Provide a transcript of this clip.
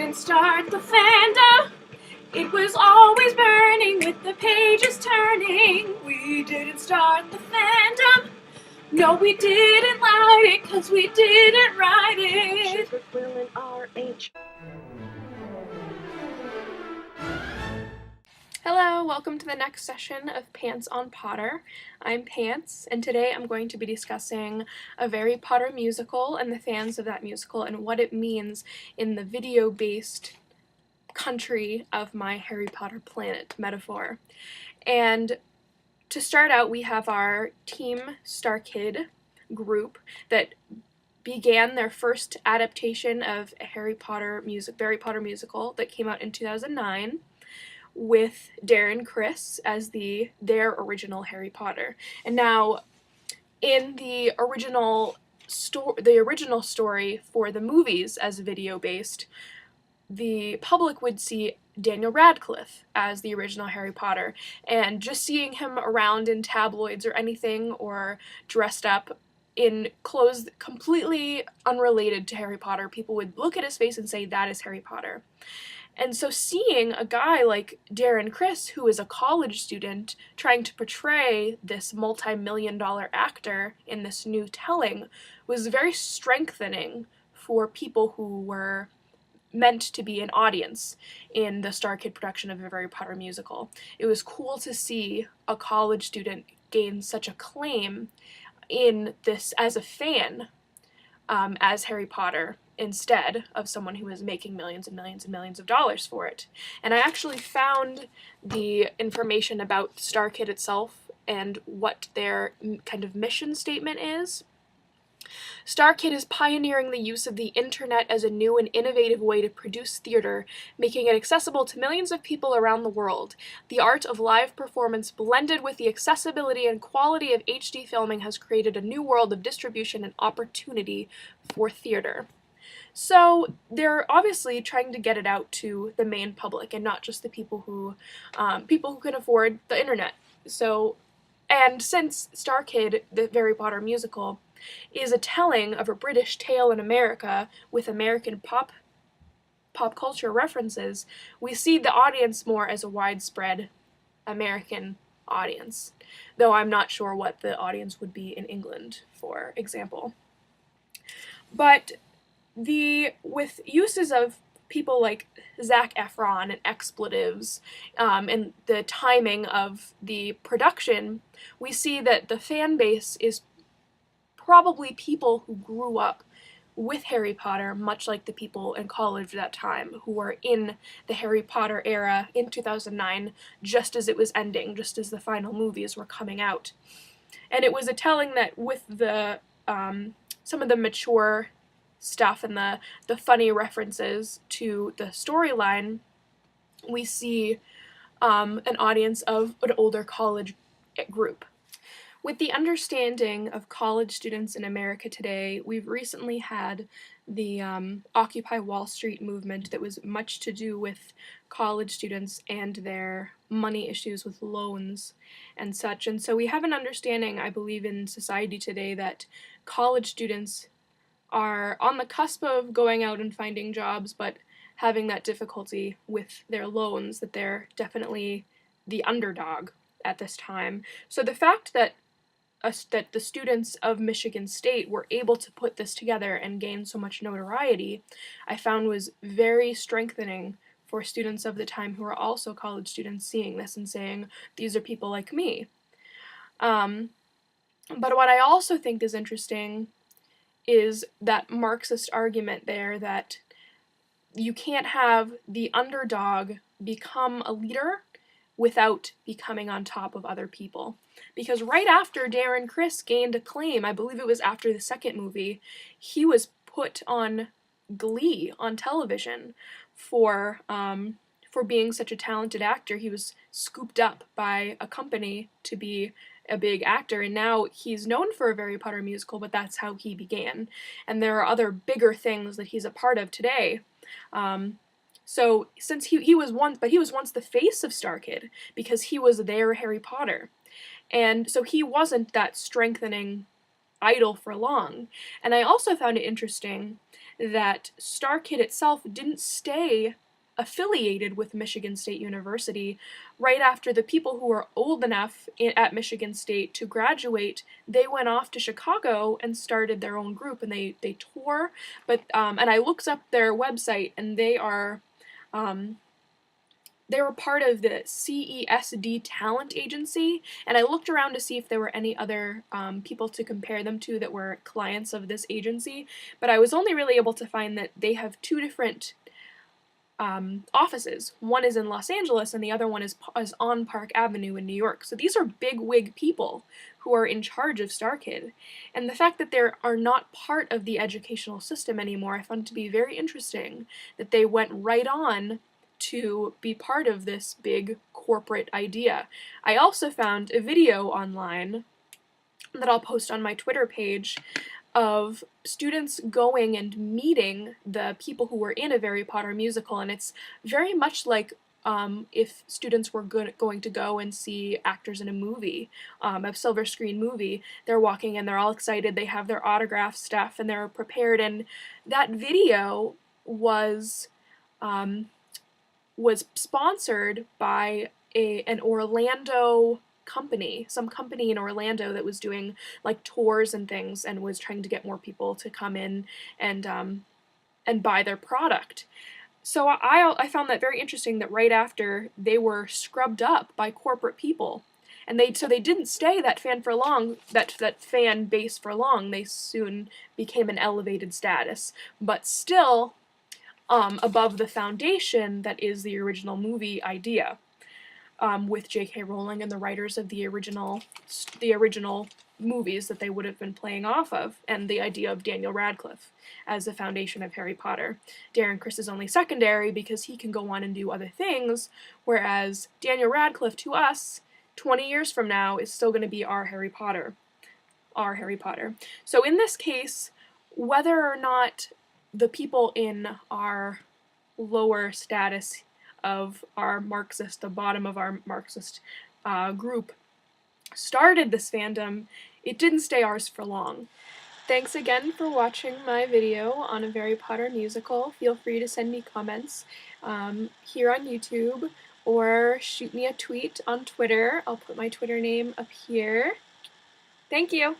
didn't start the fandom. It was always burning with the pages turning. We didn't start the fandom. No, we didn't light it because we didn't write it. Sugar, Quill, and RH. Hello, welcome to the next session of Pantz on Potter. I'm Pantz, and today I'm going to be discussing a Harry Potter musical and the fans of that musical and what it means in the video-based country of my Harry Potter planet metaphor. And to start out, we have our Team StarKid group that began their first adaptation of a Harry Potter musical that came out in 2009. With Darren Criss as their original Harry Potter. And now, in the original story for the movies as video-based, the public would see Daniel Radcliffe as the original Harry Potter, and just seeing him around in tabloids or anything, or dressed up in clothes completely unrelated to Harry Potter, people would look at his face and say, that is Harry Potter. And so seeing a guy like Darren Criss, who is a college student, trying to portray this multi-million-dollar actor in this new telling was very strengthening for people who were meant to be an audience in the StarKid production of a Harry Potter musical. It was cool to see a college student gain such acclaim in this as a fan, as Harry Potter, instead of someone who is making millions and millions and millions of dollars for it. And I actually found the information about StarKid itself and what their kind of mission statement is. StarKid is pioneering the use of the internet as a new and innovative way to produce theater, making it accessible to millions of people around the world. The art of live performance blended with the accessibility and quality of HD filming has created a new world of distribution and opportunity for theater. So they're obviously trying to get it out to the main public and not just the people who can afford the internet. So, and since StarKid, the Harry Potter musical, is a telling of a British tale in America with American pop culture references, we see the audience more as a widespread American audience, though I'm not sure what the audience would be in England, for example. But with uses of people like Zac Efron and expletives, and the timing of the production, we see that the fan base is probably people who grew up with Harry Potter, much like the people in college at that time who were in the Harry Potter era in 2009, just as it was ending, just as the final movies were coming out. And it was a telling that with the some of the mature stuff and the funny references to the storyline, we see an audience of an older college group. With the understanding of college students in America today, we've recently had the Occupy Wall Street movement that was much to do with college students and their money issues with loans and such. And so we have an understanding, I believe, in society today that college students are on the cusp of going out and finding jobs, but having that difficulty with their loans, that they're definitely the underdog at this time. So the fact that the students of Michigan State were able to put this together and gain so much notoriety, I found was very strengthening for students of the time who are also college students, seeing this and saying, these are people like me. But what I also think is interesting is that Marxist argument there that you can't have the underdog become a leader without becoming on top of other people. Because right after Darren Criss gained acclaim, I believe it was after the second movie, he was put on Glee on television for being such a talented actor. He was scooped up by a company to be a big actor, and now he's known for a Harry Potter musical, but that's how he began. And there are other bigger things that he's a part of today. So since he was once the face of StarKid because he was their Harry Potter. And so he wasn't that strengthening idol for long. And I also found it interesting that StarKid itself didn't stay affiliated with Michigan State University. Right after the people who were old enough at Michigan State to graduate, they went off to Chicago and started their own group, and they tour. But and I looked up their website, and they were part of the CESD talent agency, and I looked around to see if there were any other people to compare them to that were clients of this agency, but I was only really able to find that they have two different offices. One is in Los Angeles, and the other one is on Park Avenue in New York. So these are big wig people who are in charge of StarKid. And the fact that they are not part of the educational system anymore, I found to be very interesting, that they went right on to be part of this big corporate idea. I also found a video online that I'll post on my Twitter page of students going and meeting the people who were in a Harry Potter musical, and it's very much like if students were going to go and see actors in a movie, a silver screen movie. They're walking and they're all excited, they have their autograph stuff, and they're prepared, and that video was sponsored by an Orlando company, some company in Orlando that was doing like tours and things, and was trying to get more people to come in and buy their product. So I found that very interesting, that right after they were scrubbed up by corporate people, and they didn't stay that fan base for long. They soon became an elevated status, but still above the foundation that is the original movie idea. With J.K. Rowling and the writers of the original movies that they would have been playing off of, and the idea of Daniel Radcliffe as the foundation of Harry Potter. Darren Criss is only secondary because he can go on and do other things, whereas Daniel Radcliffe, to us, 20 years from now, is still going to be our Harry Potter. So in this case, whether or not the people in our lower status of our Marxist, the bottom of our Marxist group, started this fandom, it didn't stay ours for long. Thanks again for watching my video on a Harry Potter musical. Feel free to send me comments here on YouTube, or shoot me a tweet on Twitter. I'll put my Twitter name up here. Thank you!